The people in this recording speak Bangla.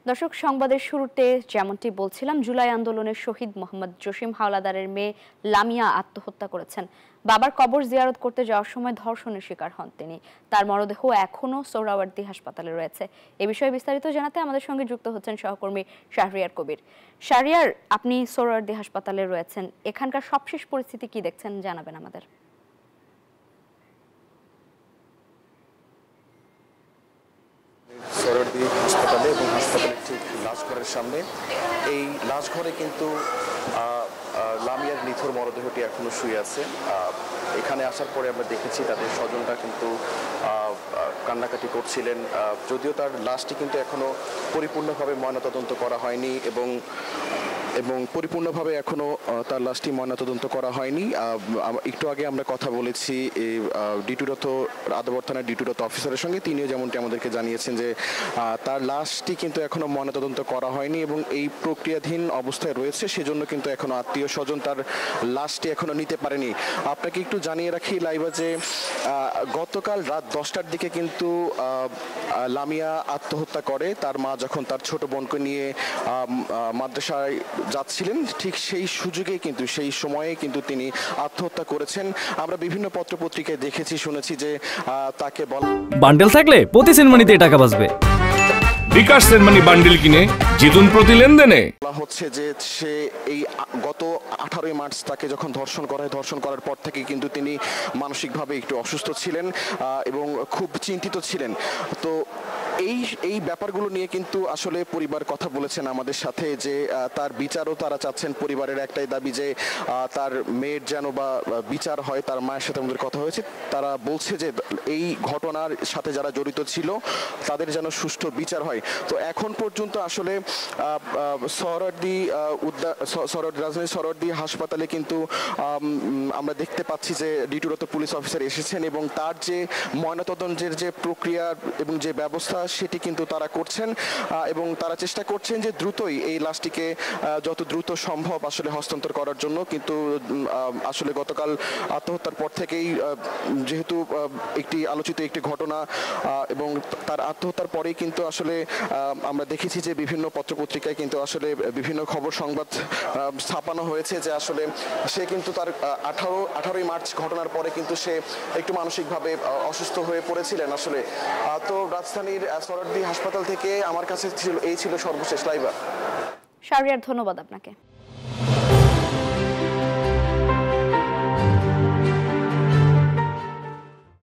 দর্শক, সংবাদের শুরুতে যেমনটি বলছিলাম, জুলাই আন্দোলনের শহীদ মোহাম্মদ জসিম হাওলাদারের মেয়ে লামিয়া আত্মহত্যা করেছেন। বাবার কবর জিয়ারত করতে যাওয়ার সময় ধর্ষণের শিকার হন তিনি। তার মরদেহ এখনও সোহরাওয়ার্দী হাসপাতালে রয়েছে। এ বিষয়ে বিস্তারিত জানাতে আমাদের সঙ্গে যুক্ত হচ্ছেন সহকর্মী শাহরিয়ার কবির। শাহরিয়ার, আপনি সোহরাওয়ার্দী হাসপাতালে রয়েছেন, এখানকার সবশেষ পরিস্থিতি কি দেখছেন জানাবেন আমাদের। সোহরাওয়ার্দী হাসপাতালে এবং হাসপাতালের ঠিক লাশঘরের সামনে, এই লাশঘরে কিন্তু লামিয়ার নিথর মরদেহটি এখনো শুয়ে আছে। এখানে আসার পরে আমরা দেখেছি তাদের স্বজনরা কিন্তু কান্নাকাটি করছিলেন। যদিও তার লাশটি কিন্তু এখনো পরিপূর্ণভাবে ময়নাতদন্ত করা হয়নি এবং পরিপূর্ণভাবে এখনো তার লাশটি ময়নাতদন্ত করা হয়নি। একটু আগে আমরা কথা বলেছি ডিউটিরত আদাবর থানার ডিউটিরত অফিসারের সঙ্গে, তিনিও যেমনটি আমাদেরকে জানিয়েছেন যে তার লাশটি কিন্তু এখনো ময়নাতদন্ত করা হয়নি এবং এই প্রক্রিয়াধীন অবস্থায় রয়েছে, সেজন্য কিন্তু এখনো আত্মীয় স্বজন তার লাশটি এখনো নিতে পারেনি। আপনাকে একটু জানিয়ে রাখি লাইবা যে গতকাল রাত 10টার দিকে কিন্তু লামিয়া আত্মহত্যা করে। তার মা যখন তার ছোট বোনকে নিয়ে মাদ্রাসায় যাচ্ছিলেন, ঠিক সেই সুযোগে কিন্তু সেই সময়ে কিন্তু তিনি আত্মহত্যা করেছেন। আমরা বিভিন্ন পত্রপত্রিকায় দেখেছি, শুনেছি যে তাকে বান্ডেল থাকলে প্রতি সেনমানিতে টাকা বাঁচবে। বিকাশ সেনমানি বান্ডেল কিনে জিতুন প্রতি লেনদেনে। বলা হচ্ছে যে সে এই গত 18ই মার্চ তাকে যখন ধর্ষণ করা হয়, ধর্ষণ করার পর থেকে কিন্তু তিনি মানসিকভাবে একটু অসুস্থ ছিলেন এবং খুব চিন্তিত ছিলেন। তো এই ব্যাপারগুলো নিয়ে কিন্তু আসলে পরিবার কথা বলেছেন আমাদের সাথে যে তার বিচারও তারা চাচ্ছেন। পরিবারের একটাই দাবি যে তার মেয়ের যেন বা বিচার হয়। তার মায়ের সাথে আমাদের কথা হয়েছে, তারা বলছে যে এই ঘটনার সাথে যারা জড়িত ছিল তাদের যেন সুষ্ঠু বিচার হয়। তো এখন পর্যন্ত আসলে সোহরাওয়ার্দী রাজধানী সোহরাওয়ার্দী হাসপাতালে কিন্তু আমরা দেখতে পাচ্ছি যে ডিউটিরত পুলিশ অফিসার এসেছেন এবং তার যে ময়নাতদন্তের যে প্রক্রিয়া এবং যে ব্যবস্থা সেটি কিন্তু তারা করছেন এবং তারা চেষ্টা করছেন যে দ্রুতই এই লাশটিকে যত দ্রুত সম্ভব আসলে হস্তান্তর করার জন্য। কিন্তু আসলে গতকাল আত্মহত্যার পর থেকেই যেহেতু একটি আলোচিত একটি ঘটনা এবং তার আত্মহত্যার পরেই কিন্তু আসলে আমরা দেখেছি যে বিভিন্ন পত্রপত্রিকায় কিন্তু আসলে বিভিন্ন খবর সংবাদ ছাপানো হয়েছে যে আসলে সে কিন্তু তার 18ই মার্চ ঘটনার পরে কিন্তু সে একটু মানসিকভাবে অসুস্থ হয়ে পড়েছিলেন আসলে। তো রাজধানীর সোহরাওয়ার্দী হাসপাতাল থেকে আমার কাছে এই ছিল সর্বশেষ লাইভা। শাহরিয়ার, ধন্যবাদ আপনাকে।